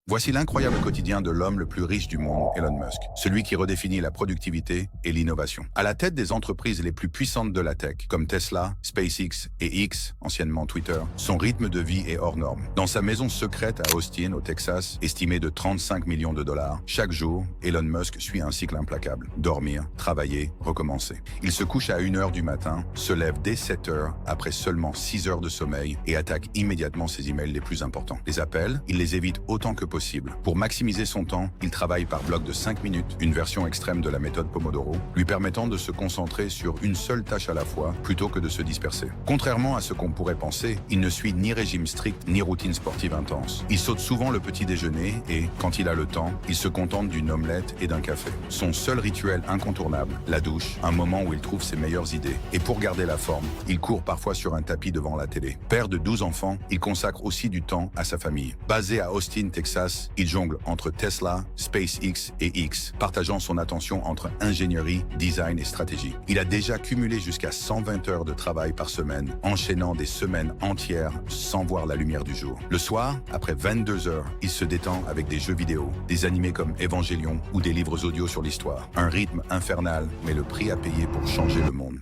Voici l'incroyable quotidien de l'homme le plus riche du monde, Elon Musk, celui qui redéfinit la productivité et l'innovation. À la tête des entreprises les plus puissantes de la tech, comme Tesla, SpaceX et X, anciennement Twitter, son rythme de vie est hors norme. Dans sa maison secrète à Austin, au Texas, estimée de 35 millions de dollars, chaque jour, Elon Musk suit un cycle implacable. Dormir, travailler, recommencer. Il se couche à 1h du matin, se lève dès 7h après seulement 6 heures de sommeil et attaque immédiatement ses emails les plus importants. Les appels, il les évite autant que possible. Pour maximiser son temps, il travaille par bloc de 5 minutes, une version extrême de la méthode Pomodoro, lui permettant de se concentrer sur une seule tâche à la fois plutôt que de se disperser. Contrairement à ce qu'on pourrait penser, il ne suit ni régime strict ni routine sportive intense. Il saute souvent le petit déjeuner et, quand il a le temps, il se contente d'une omelette et d'un café. Son seul rituel incontournable, la douche, un moment où il trouve ses meilleures idées. Et pour garder la forme, il court parfois sur un tapis devant la télé. Père de 12 enfants, il consacre aussi du temps à sa famille. Basé à Austin, Texas, il jongle entre Tesla, SpaceX et X, partageant son attention entre ingénierie, design et stratégie. Il a déjà cumulé jusqu'à 120 heures de travail par semaine, enchaînant des semaines entières sans voir la lumière du jour. Le soir, après 22 heures, il se détend avec des jeux vidéo, des animés comme Evangelion ou des livres audio sur l'histoire. Un rythme infernal, mais le prix à payer pour changer le monde.